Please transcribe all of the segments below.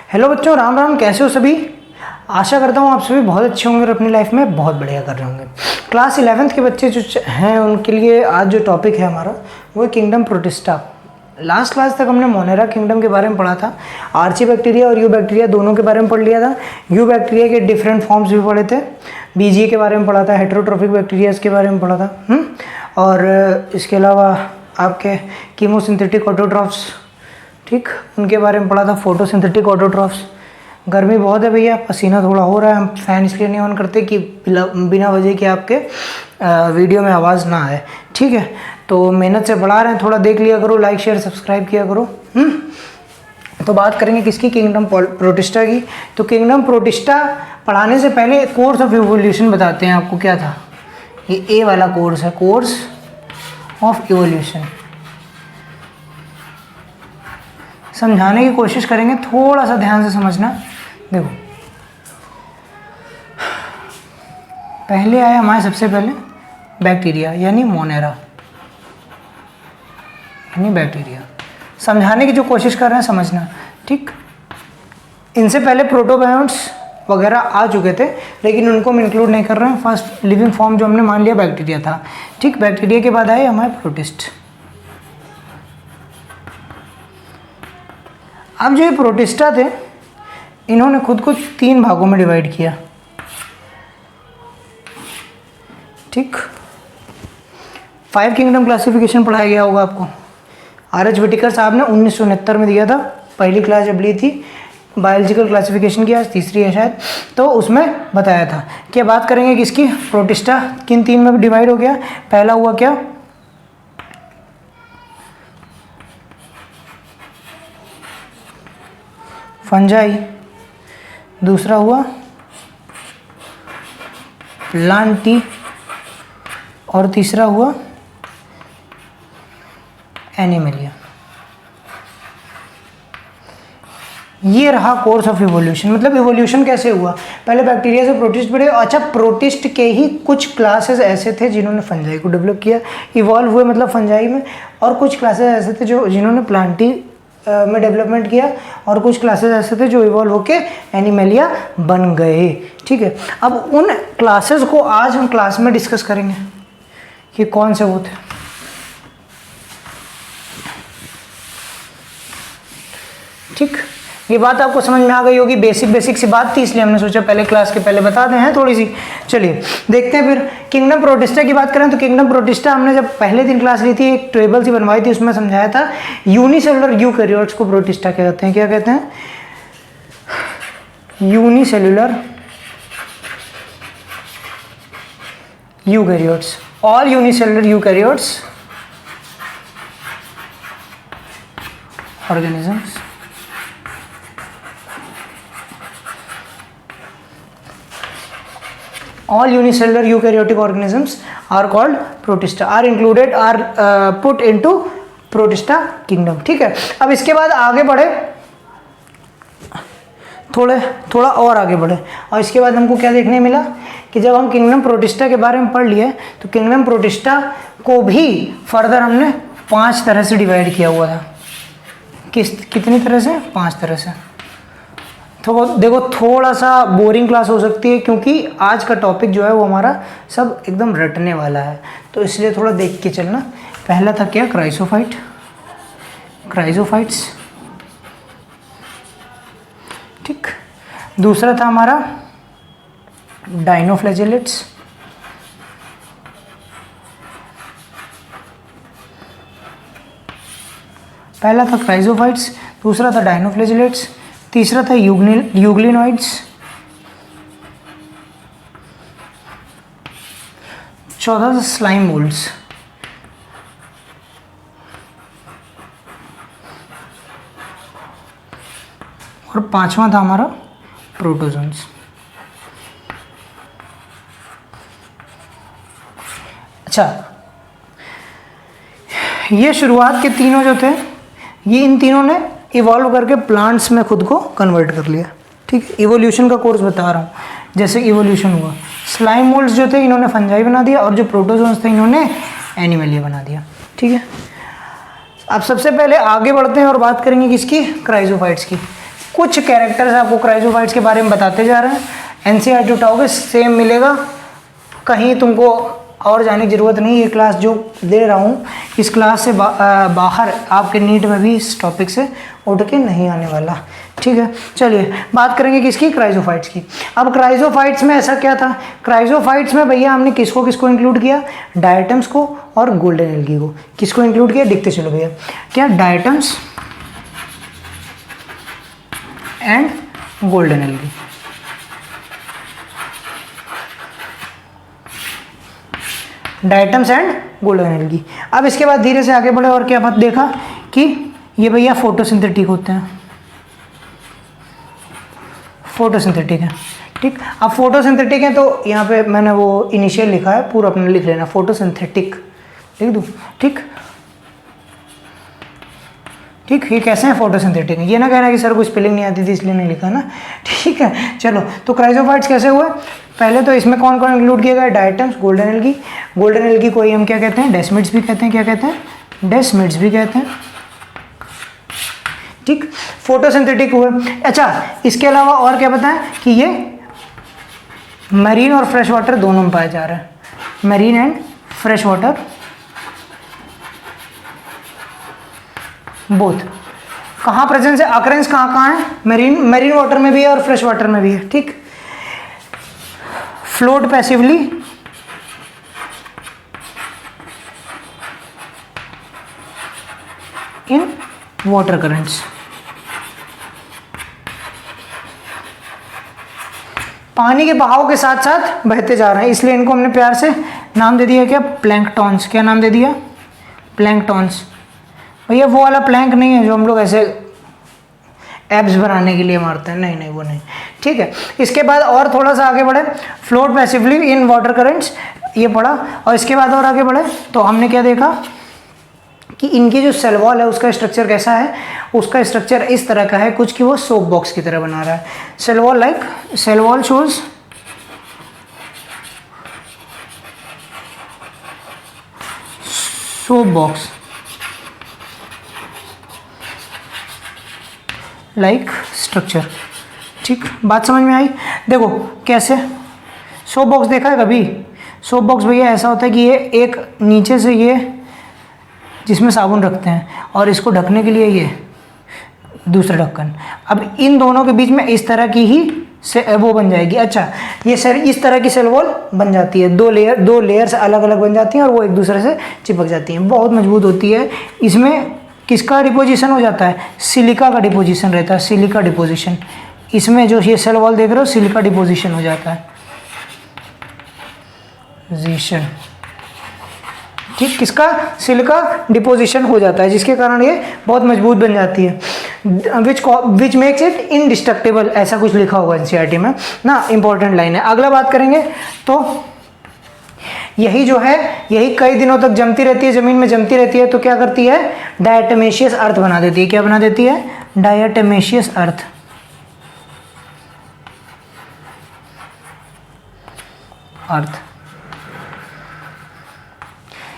Hello बच्चों, राम राम। कैसे हो सभी? आशा करता हूँ आप सभी बहुत अच्छे होंगे और अपनी लाइफ में बहुत बढ़िया कर रहे होंगे। क्लास 11th के बच्चे जो हैं उनके लिए आज जो टॉपिक है हमारा वो है किंगडम प्रोटिस्टा। लास्ट क्लास तक हमने मोनेरा किंगडम के बारे में पढ़ा था। आर्ची बैक्टीरिया और यू बैक्टीरिया दोनों के बारे में पढ़ लिया था। यू बैक्टीरिया के डिफरेंट फॉर्म्स भी पढ़े थे। बीजीए के बारे में पढ़ा था, हेटेरोट्रोफिक बैक्टीरियाज के बारे में पढ़ा था। और इसके अलावा आपके कीमोसिंथेटिक ऑटोट्रॉफ्स, ठीक, उनके बारे में पढ़ा था। Photosynthetic autotrophs. गर्मी बहुत है भैया, पसीना थोड़ा हो रहा है। हम फ़ैन इसलिए नहीं ऑन करते कि बिना वजह के आपके वीडियो में आवाज़ ना आए, ठीक है। तो मेहनत से पढ़ा रहे हैं, थोड़ा देख लिया करो, लाइक शेयर सब्सक्राइब किया करो। तो बात करेंगे किसकी? किंगडम प्रोटिस्टा की। तो किंगडम प्रोटिस्टा पढ़ाने से पहले कोर्स ऑफ इवोल्यूशन बताते हैं आपको। क्या था ये? ए वाला कोर्स है, कोर्स ऑफ इवोल्यूशन। समझाने की कोशिश करेंगे, थोड़ा सा ध्यान से समझना। देखो, पहले आया हमारे सबसे पहले बैक्टीरिया यानी मोनेरा यानी बैक्टीरिया। समझाने की जो कोशिश कर रहे हैं समझना, ठीक। इनसे पहले प्रोटोबायोन्ट्स वगैरह आ चुके थे, लेकिन उनको हम इंक्लूड नहीं कर रहे हैं। फर्स्ट लिविंग फॉर्म जो हमने मान लिया बैक्टीरिया था, ठीक। बैक्टीरिया के बाद आए हमारे प्रोटिस्ट। अब जो ये प्रोटिस्टा थे, इन्होंने खुद को 3 भागों में डिवाइड किया, ठीक। 5 किंगडम क्लासिफिकेशन पढ़ाया गया होगा आपको। आर.एच. व्हिटेकर साहब ने 1969 में दिया था, पहली क्लास जब ली थी। बायोलॉजिकल क्लासिफिकेशन की, आज तीसरी है शायद। तो उसमें बताया था कि बात करेंगे किसकी? प्रोटिस्टा किन 3 में डिवाइड हो गया। पहला हुआ क्या? फंजाई। दूसरा हुआ प्लांटी। और तीसरा हुआ एनिमलिया। ये रहा कोर्स ऑफ इवोल्यूशन। मतलब इवोल्यूशन कैसे हुआ? पहले बैक्टीरिया से प्रोटिस्ट बढ़े। अच्छा, प्रोटिस्ट के ही कुछ क्लासेस ऐसे थे जिन्होंने फंजाई को डेवलप किया, इवॉल्व हुए मतलब फंजाई में। और कुछ क्लासेस ऐसे थे जिन्होंने प्लांटी में डेवलपमेंट किया। और कुछ क्लासेस ऐसे थे जो इवॉल्व होके एनिमलिया बन गए, ठीक है। अब उन क्लासेस को आज हम क्लास में डिस्कस करेंगे कि कौन से वो थे, ठीक। ये बात आपको समझ में आ गई होगी। बेसिक सी बात थी, इसलिए हमने सोचा पहले क्लास के पहले बता दें हैं थोड़ी सी। चलिए देखते हैं फिर। किंगडम प्रोटिस्टा की बात करें तो किंगडम प्रोटिस्टा हमने जब पहले दिन क्लास ली थी, एक टेबल सी बनवाई थी, उसमें समझाया था यूनिसेलुलर यूकैरियोट्स को प्रोटिस्टा कहते हैं। क्या कहते हैं? Unicellular eukaryotes. All unicellular eukaryotes organisms all unicellular eukaryotic organisms are called protista, are included, are put into protista kingdom, ठीक है। अब इसके बाद आगे बढ़े, थोड़ा और आगे बढ़े, और इसके बाद हमको क्या देखने मिला कि जब हम किंगडम प्रोटिस्टा के बारे में पढ़ लिए तो किंगडम प्रोटिस्टा को भी फर्दर हमने 5 तरह से डिवाइड किया हुआ था। कितनी तरह से? 5 तरह से। तो देखो, थोड़ा सा बोरिंग क्लास हो सकती है क्योंकि आज का टॉपिक जो है वो हमारा सब एकदम रटने वाला है, तो इसलिए थोड़ा देख के चलना। पहला था क्या? क्राइजोफाइट्स, ठीक। दूसरा था हमारा डाइनोफ्लैजेलेट्स। पहला था क्राइजोफाइट्स, दूसरा था डाइनोफ्लैजेलेट्स, तीसरा था यूग्लिनॉइड्स, चौथा था स्लाइम मोल्ड्स, और 5वां था हमारा प्रोटोजोन्स। अच्छा, ये शुरुआत के तीनों जो थे, ये इन तीनों ने इवॉल्व करके प्लांट्स में खुद को कन्वर्ट कर लिया, ठीक। इवोल्यूशन का कोर्स बता रहा हूँ, जैसे इवोल्यूशन हुआ। स्लाइम मोल्ड्स जो थे इन्होंने फंजाई बना दिया, और जो प्रोटोजोन्स थे इन्होंने एनिमलिया बना दिया, ठीक है। अब सबसे पहले आगे बढ़ते हैं और बात करेंगे किसकी? क्राइजोफाइट्स की। कुछ कैरेक्टर्स आपको क्राइजोफाइट्स के बारे में बताते जा रहे हैं। एनसीईआरटी उठाओगे सेम मिलेगा, कहीं तुमको और जाने की ज़रूरत नहीं। ये क्लास जो दे रहा हूँ इस क्लास से बाहर आपके नीट में भी इस टॉपिक से उठ के नहीं आने वाला, ठीक है। चलिए बात करेंगे किसकी, क्राइजोफाइट्स की। अब क्राइजोफाइट्स में ऐसा क्या था, क्राइजोफाइट्स में भैया हमने किसको किसको इंक्लूड किया, डायटम्स को और गोल्डन एल्गी को। किसको इंक्लूड किया, दिखते चलो भैया, क्या, diatoms and golden algae. Diatoms and golden algae. अब इसके बाद धीरे से आगे बढ़े और क्या बात देखा कि ये भैया फोटोसिंथेटिक होते हैं, फोटोसिंथेटिक है, ठीक। अब फोटोसिंथेटिक है तो यहाँ पे मैंने वो इनिशियल लिखा है, पूरा अपने लिख लेना, फोटोसिंथेटिक लिख दूँ, ठीक ठीक। ये कैसे हैं, फोटोसिंथेटिक है। ये ना कहना कि सर को स्पेलिंग नहीं आती थी इसलिए नहीं लिखा ना, ठीक है। चलो तो क्राइजोफाइट्स कैसे हुए, पहले तो इसमें कौन कौन इंक्लूड किया गया, diatoms, golden algae. Golden algae को ही हम क्या कहते हैं, डेस्मिड्स भी कहते हैं, क्या कहते हैं, डेस्मिड्स भी कहते हैं, ठीक। फोटोसिंथेटिक हुए। अच्छा इसके अलावा और क्या बताएं कि ये मरीन और फ्रेश वाटर दोनों में पाए जा रहे हैं, marine and fresh water both. कहाँ प्रेजेंस है, अकरेंस कहाँ कहाँ है, मरीन वाटर में भी है और फ्रेश वाटर में भी है, ठीक। Float passively in water currents. पानी के बहाव के साथ साथ बहते जा रहे हैं, इसलिए इनको हमने प्यार से नाम दे दिया क्या, प्लैंकटॉन्स। क्या नाम दे दिया, प्लैंकटॉन्स। भैया वो वाला प्लैंक नहीं है जो हम लोग ऐसे एब्स बनाने के लिए मारते हैं, नहीं नहीं वो नहीं, ठीक है। इसके बाद और थोड़ा सा आगे बढ़े, float passively in water currents, ये पढ़ा। और इसके बाद और आगे बढ़े तो हमने क्या देखा कि इनकी जो सेल वॉल है उसका स्ट्रक्चर कैसा है, उसका स्ट्रक्चर इस तरह का है कुछ कि वो सोप बॉक्स की तरह बना रहा है। Cell wall like, cell wall shows soap box like structure, ठीक। बात समझ में आई। देखो कैसे, सोप बॉक्स देखा है कभी, सोप बॉक्स भैया ऐसा होता है कि ये एक नीचे से ये जिसमें साबुन रखते हैं और इसको ढकने के लिए ये दूसरा ढक्कन। अब इन दोनों के बीच में इस तरह की ही से वो बन जाएगी। अच्छा ये सर इस तरह की सेल वॉल बन जाती है, दो लेयर्स अलग अलग बन जाती हैं और वो एक दूसरे से चिपक जाती हैं, बहुत मजबूत होती है। इसमें किसका डिपोजिशन हो जाता है, सिलिका का डिपोजिशन रहता है, सिलिका डिपोजिशन। इसमें जो ये सेल वॉल देख रहे हो सिलिका डिपोजिशन हो जाता है, पोजीशन, ठीक। किसका, सिलिका डिपोजिशन हो जाता है, जिसके कारण ये बहुत मजबूत बन जाती है। विच मेक्स इट इनडिस्ट्रक्टेबल, ऐसा कुछ लिखा होगा एनसीईआरटी में ना, इंपॉर्टेंट लाइन है। अगला बात करेंगे तो यही जो है यही कई दिनों तक जमती रहती है, जमीन में जमती रहती है, तो क्या करती है, डायटमेशियस अर्थ बना देती है। क्या बना देती है, डायटमेशियस अर्थ, अर्थ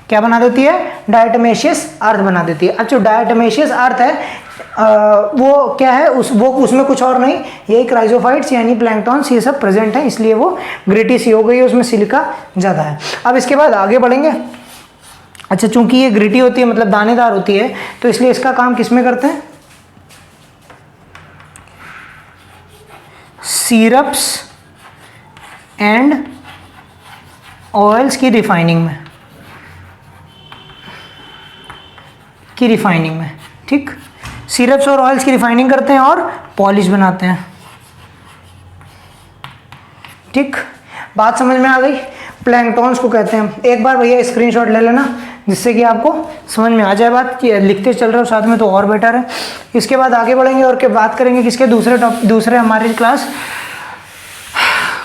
क्या बना देती है, डायटमेशियस अर्थ बना देती है। अब जो डायटमेशियस अर्थ है वो क्या है, उसमें कुछ और नहीं, यही क्राइजोफाइट्स यानी प्लैंकटॉन्स ये सब प्रेजेंट है, इसलिए वो ग्रिटी सी हो गई है, उसमें सिलिका ज़्यादा है। अब इसके बाद आगे बढ़ेंगे। अच्छा चूंकि ये ग्रिटी होती है मतलब दानेदार होती है, तो इसलिए इसका काम किस में करते हैं, सिरप्स एंड ऑयल्स की रिफाइनिंग में, ठीक। सिरप्स और ऑयल्स की रिफाइनिंग करते हैं और पॉलिश बनाते हैं, ठीक। बात समझ में आ गई। प्लैंकटॉन्स को कहते हैं, एक बार भैया स्क्रीनशॉट ले लेना जिससे कि आपको समझ में आ जाए बात, कि लिखते चल रहे हो साथ में तो और बेटर है। इसके बाद आगे बढ़ेंगे और के बात करेंगे किसके, दूसरे हमारी क्लास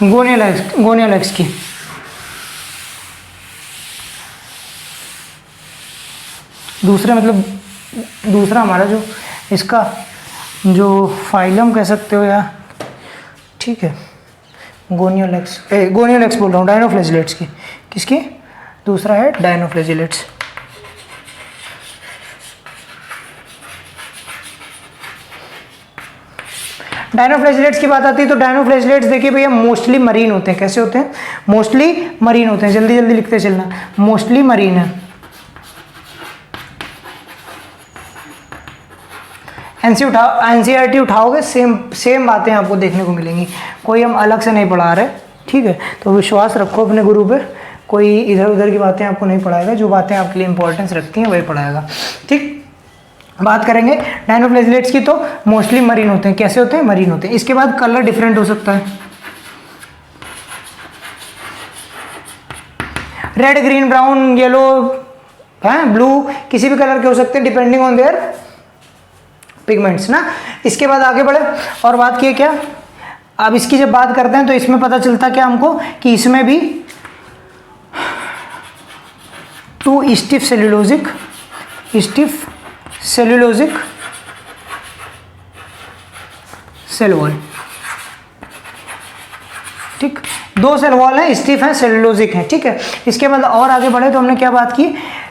गोनियोलैक्स की। दूसरा हमारा जो इसका जो फाइलम कह सकते हो या, ठीक है, गोनियोलैक्स बोल रहा हूँ, डायनोफ्लैजिलेट्स की। किसकी, दूसरा है डायनोफ्लैजिलेट्स। डायनोफ्लैजिलेट्स की बात आती है तो डायनोफ्लैजिलेट्स देखिए भैया मोस्टली मरीन होते हैं। कैसे होते हैं? मोस्टली मरीन होते हैं। जल्दी जल्दी लिखते चलना, मोस्टली मरीन है। एनसीईआरटी उठाओगे सेम बातें आपको देखने को मिलेंगी, कोई हम अलग से नहीं पढ़ा रहे, ठीक है। तो विश्वास रखो अपने गुरु पे, कोई इधर उधर की बातें आपको नहीं पढ़ाएगा, जो बातें आपके लिए इंपॉर्टेंस रखती हैं वही पढ़ाएगा, ठीक। बात करेंगे डायनोफ्लैजिलेट्स की तो मोस्टली मरीन होते हैं। कैसे होते हैं? मरीन होते हैं। इसके बाद कलर डिफरेंट हो सकता है, red, green, brown, yellow, blue, किसी भी कलर के हो सकते हैं डिपेंडिंग ऑन देयर पिगमेंट्स ना। इसके बाद आगे बढ़े और बात किए क्या, अब इसकी जब बात करते हैं तो इसमें पता चलता क्या हमको कि इसमें भी two stiff cellulosic cell wall, ठीक। दो सेल वॉल है, स्टिफ है, सेल्यूलोजिक है, ठीक है। इसके बाद और आगे बढ़े तो हमने क्या बात की,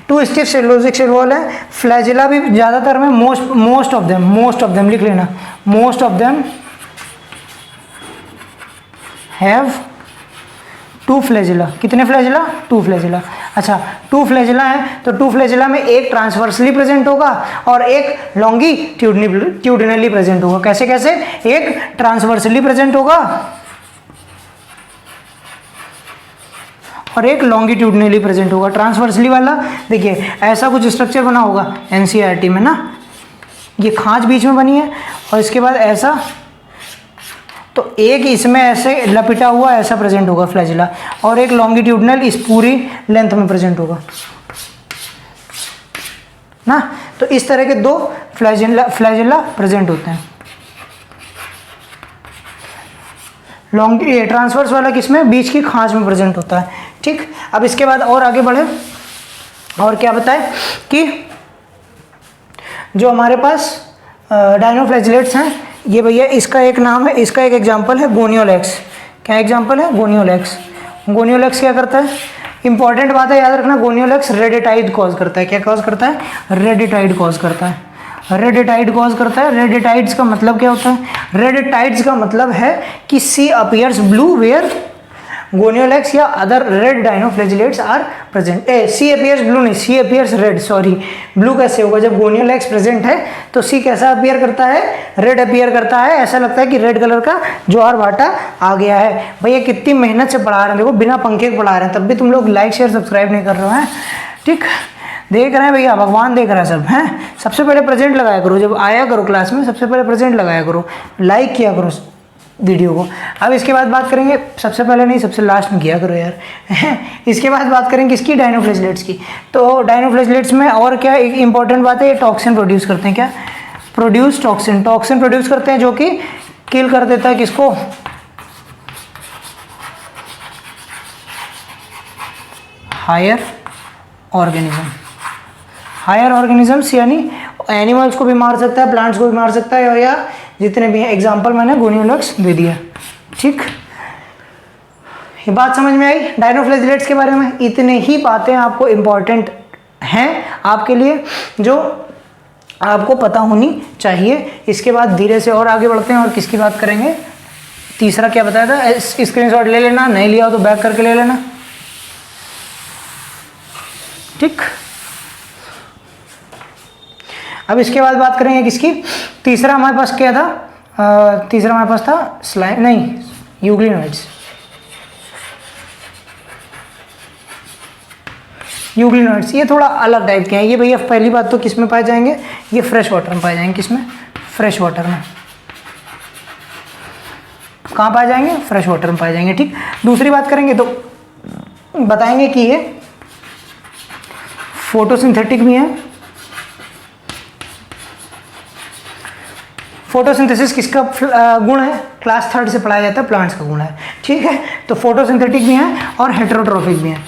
two stiff cellulosic cell wall है। फ्लैजिला भी ज़्यादातर में मोस्ट ऑफ देम लिख लेना, most of them have two flagella. कितने फ्लैजिला? Two flagella. अच्छा, टू फ्लैजिला है तो टू फ्लैजिला में एक ट्रांसवर्सली प्रेजेंट होगा और एक लॉन्गिट्यूडिनली प्रेजेंट होगा। कैसे कैसे? एक ट्रांसवर्सली प्रेजेंट होगा और एक लॉन्गिट्यूडिनली प्रेजेंट होगा। ट्रांसवर्सली वाला देखिए ऐसा कुछ स्ट्रक्चर बना होगा एनसीईआरटी में ना, ये खांच बीच में बनी है और इसके बाद ऐसा, तो एक इसमें ऐसे लपेटा हुआ ऐसा प्रेजेंट होगा फ्लैजिला और एक लॉन्गिट्यूडिनल इस पूरी लेंथ में प्रेजेंट होगा ना। तो इस तरह के दो फ्लैजिला प्रेजेंट होते हैं। ट्रांसवर्स वाला किसमें? बीच की खांच में प्रेजेंट होता है, ठीक। अब इसके बाद और आगे बढ़े और क्या बताए कि जो हमारे पास डायनोफ्लैजिलेट्स हैं, ये भैया इसका एक नाम है, इसका एक एग्जांपल है गोनियोलेक्स। क्या एग्जांपल है? गोनियोलेक्स। गोनियोलेक्स क्या करता है? इंपॉर्टेंट बात है, याद रखना, गोनियोलेक्स रेडिटाइड कॉज करता है। क्या कॉज करता है? रेडिटाइड कॉज करता है। रेडिटाइड कॉज करता है। रेडिटाइड्स का मतलब क्या होता है? रेडिटाइड्स का मतलब है कि sea appears blue where gonyaulax या other red dinoflagellates are present. Sea appears blue नहीं, sea appears red, sorry. Blue कैसे होगा? जब गोनियोलेक्स प्रेजेंट है तो सी कैसा अपीयर करता है? रेड अपीयर करता है। ऐसा लगता है कि रेड कलर का ज्वार भाटा आ गया है। भैया कितनी मेहनत से पढ़ा रहे हैं, देखो बिना पंखे के पढ़ा रहे हैं, तब भी तुम लोग लाइक शेयर सब्सक्राइब नहीं कर रहे हैं, ठीक। देख रहे हैं भैया, भगवान देख रहा है सब, हैं। सबसे पहले प्रेजेंट लगाया करो, जब आया करो क्लास में सबसे पहले प्रेजेंट लगाया करो, लाइक किया करो वीडियो को। अब इसके बाद बात करेंगे, सबसे पहले नहीं सबसे लास्ट में किया करो यार इसके बाद बात करेंगे किसकी? डायनोफ्लैजिलेट्स की। तो डायनोफ्लैजिलेट्स में और क्या एक इंपॉर्टेंट बात है, ये टॉक्सिन प्रोड्यूस करते हैं। क्या प्रोड्यूस? टॉक्सिन प्रोड्यूस करते हैं जो कि किल कर देता है किसको? हायर ऑर्गेनिजम्स, यानी एनिमल्स को भी मार सकता है, प्लांट्स को भी मार सकता है, और या जितने भी हैं। एग्जाम्पल मैंने गोनियोलेक्स दे दिया, ठीक। ये बात समझ में आई डायनोफ्लैजिलेट्स के बारे में? इतने ही बातें आपको इम्पॉर्टेंट हैं आपके लिए, जो आपको पता होनी चाहिए। इसके बाद धीरे से और आगे बढ़ते हैं और किसकी बात करेंगे? तीसरा क्या बताया था? स्क्रीनशॉट ले लेना, नहीं लिया हो तो बैक करके ले लेना, ठीक। अब इसके बाद बात करेंगे किसकी? तीसरा हमारे पास क्या था? तीसरा हमारे पास था स्लाइम, नहीं, यूग्लिनोइड्स। ये थोड़ा अलग टाइप के हैं। ये भैया पहली बात तो किस में पाए जाएंगे? ये फ्रेश वाटर में पाए जाएंगे। किसमें? फ्रेश वाटर में। कहाँ पाए जाएंगे? फ्रेश वाटर में पाए जाएंगे, ठीक। दूसरी बात करेंगे तो बताएंगे कि ये फोटोसिंथेटिक भी है। फोटोसिंथेसिस किसका गुण है? क्लास 3 से पढ़ाया जाता है, प्लांट्स का गुण है, ठीक है। तो फोटोसिंथेटिक भी हैं और हेटेरोट्रोफिक भी हैं।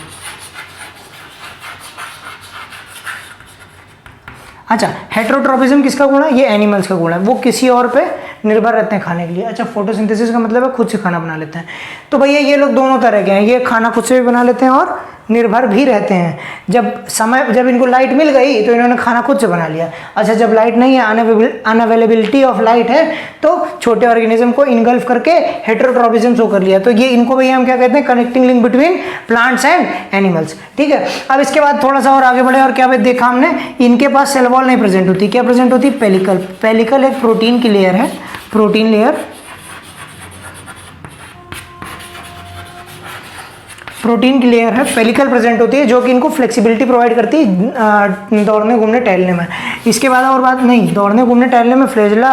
अच्छा, हेटेरोट्रोफिज्म किसका गुण है? ये एनिमल्स का गुण है, वो किसी और पे निर्भर रहते हैं खाने के लिए। अच्छा, फोटोसिंथेसिस का मतलब है खुद से खाना बना लेते हैं। तो भैया ये लोग दोनों तरह के हैं, ये खाना खुद से भी बना लेते हैं और निर्भर भी रहते हैं। जब इनको लाइट मिल गई तो इन्होंने खाना खुद से बना लिया। अच्छा, जब लाइट नहीं है, अनअवेलेबिलिटी ऑफ लाइट है, तो छोटे ऑर्गेनिज्म को इनगल्फ करके हेटेरोट्रॉपिज्म शो कर लिया। तो ये इनको भैया हम क्या कहते हैं, connecting link between plants and animals. ठीक है, अब इसके बाद थोड़ा सा और आगे बढ़े और क्या देखा हमने, इनके पास सेल वॉल नहीं प्रेजेंट होती। क्या प्रेजेंट होती है, पेलिकल। पेलिकल एक प्रोटीन की लेयर है, प्रोटीन लेयर, प्रोटीन की लेयर है, पेलिकल प्रेजेंट होती है, जो कि इनको फ्लेक्सिबिलिटी प्रोवाइड करती है दौड़ने घूमने टहलने में। इसके बाद और बात नहीं, दौड़ने घूमने टहलने में फ्लैजेला,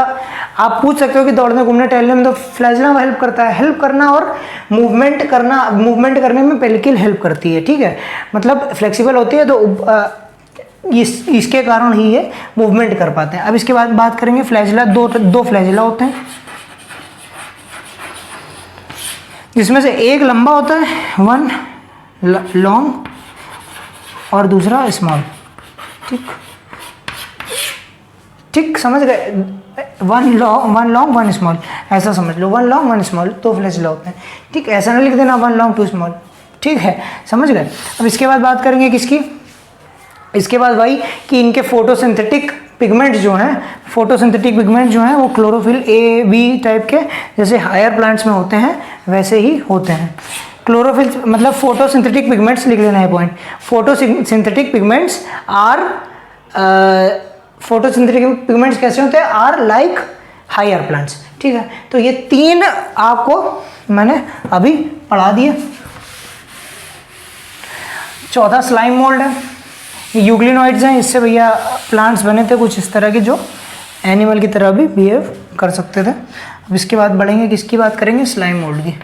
आप पूछ सकते हो कि दौड़ने घूमने टहलने में तो फ्लैजेला हेल्प करता है, हेल्प करना, और मूवमेंट करने में पेलिकल हेल्प करती है। ठीक है, मतलब फ्लेक्सिबल होती है, तो इसके कारण ही ये मूवमेंट कर पाते हैं। अब इसके बाद बात करेंगे फ्लैजेला। दो फ्लैजेला होते हैं, जिसमें से एक लंबा होता है, वन लॉन्ग और दूसरा स्मॉल। ठीक, समझ गए, वन लॉन्ग वन स्मॉल, ऐसा समझ लो, वन लॉन्ग वन स्मॉल, दो फ्लैजेला होते हैं। ठीक, ऐसा ना लिख देना वन लॉन्ग टू स्मॉल। ठीक है, समझ गए। अब इसके बाद बात करेंगे किसकी, इसके बाद भाई कि इनके फोटोसिंथेटिक पिगमेंट जो हैं, फोटोसिंथेटिक पिगमेंट जो हैं वो क्लोरोफिल ए बी टाइप के, जैसे हायर प्लांट्स में होते हैं वैसे ही होते हैं। क्लोरोफिल मतलब फोटोसिंथेटिक पिगमेंट्स, लिख लेना है point. Photosynthetic pigments are, photosynthetic pigments कैसे होते हैं, आर लाइक हायर प्लांट्स। ठीक है, तो ये तीन आपको मैंने अभी पढ़ा दिए। चौथा स्लाइम मोल्ड है, यूग्लिनॉइड्स हैं, इससे भैया प्लांट्स बने थे कुछ इस तरह के, जो एनिमल की तरह भी बिहेव कर सकते थे। अब इसके बाद बढ़ेंगे, किसकी बात करेंगे, स्लाइम मोल्ड की।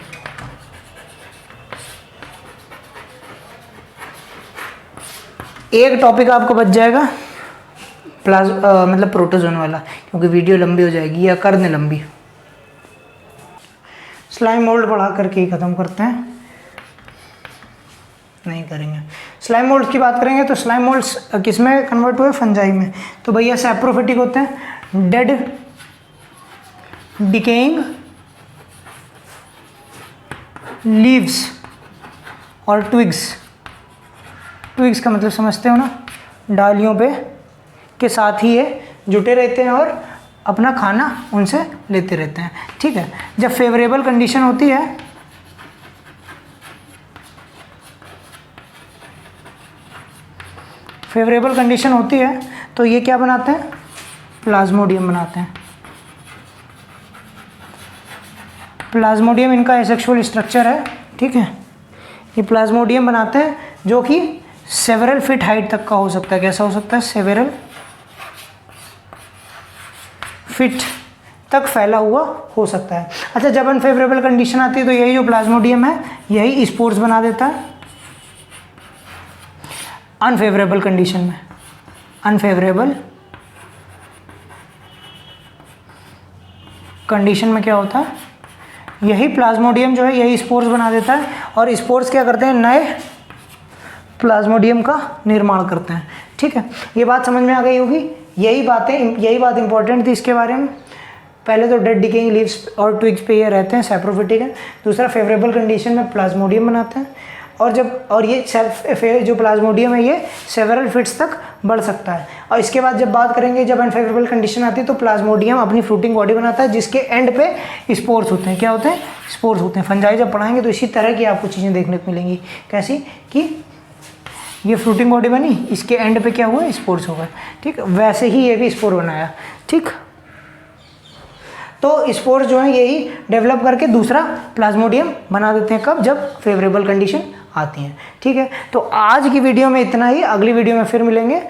एक टॉपिक आपको बच जाएगा मतलब प्रोटोजोन वाला, क्योंकि वीडियो लंबी हो जाएगी या कर दें लंबी। स्लाइम मोल्ड पढ़ा करके ही ख़त्म करते हैं, नहीं करेंगे। स्लाइम मोल्ड्स की बात करेंगे तो स्लाइम मोल्ड्स किस में कन्वर्ट हुए, फंजाई में। तो भैया सैप्रोफिटिक होते हैं, डेड डिकेइंग लीव्स और ट्विग्स। ट्विग्स का मतलब समझते हो ना, डालियों पे के साथ ही ये जुटे रहते हैं और अपना खाना उनसे लेते रहते हैं। ठीक है, जब फेवरेबल कंडीशन होती है, फेवरेबल कंडीशन होती है तो ये क्या बनाते हैं, प्लाज्मोडियम बनाते हैं। प्लाज्मोडियम इनका एसेक्सुअल स्ट्रक्चर है। ठीक है, ये प्लाज्मोडियम बनाते हैं जो कि सेवरल फीट हाइट तक का हो सकता है। कैसा हो सकता है, सेवरल फीट तक फैला हुआ हो सकता है। अच्छा, जब अनफेवरेबल कंडीशन आती है तो यही जो प्लाज्मोडियम है यही स्पोर्स बना देता है। अनफेवरेबल कंडीशन में, अनफेवरेबल कंडीशन में क्या होता है, यही प्लाज्मोडियम जो है यही स्पोर्स बना देता है, और स्पोर्स क्या करते हैं, नए प्लाज्मोडियम का निर्माण करते हैं। ठीक है, ये बात समझ में आ गई होगी। यही बात इंपॉर्टेंट थी इसके बारे में। पहले तो डेड डिकेइंग लीव्स और ट्विग्स पे ये रहते हैं, सैप्रोफिटिक है। दूसरा, फेवरेबल कंडीशन में प्लाज्मोडियम बनाते हैं, और ये जो प्लाज्मोडियम है ये सेवरल फीट्स तक बढ़ सकता है। और इसके बाद जब बात करेंगे, जब अनफेवरेबल कंडीशन आती है तो प्लाज्मोडियम अपनी फ्रूटिंग बॉडी बनाता है, जिसके एंड पे स्पोर्स होते हैं। क्या होते हैं, स्पोर्स होते हैं। फंजाई जब पढ़ाएंगे तो इसी तरह की आपको चीज़ें देखने को मिलेंगी। कैसी कि ये फ्रूटिंग बॉडी बनी, इसके एंड पे क्या हुआ, स्पोर्स हो गए। ठीक, वैसे ही ये भी स्पोर बनाया। ठीक, तो स्पोर जो है यही डेवलप करके दूसरा प्लाज्मोडियम बना देते हैं। कब, जब फेवरेबल कंडीशन आती हैं। ठीक है, तो आज की वीडियो में इतना ही। अगली वीडियो में फिर मिलेंगे।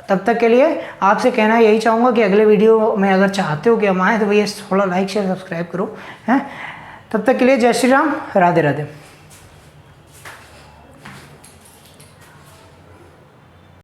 तब तक के लिए आपसे कहना यही चाहूँगा कि अगले वीडियो में अगर चाहते हो कि हम आएँ तो भैया थोड़ा लाइक शेयर सब्सक्राइब करो हैं। तब तक के लिए जय श्री राम, राधे राधे।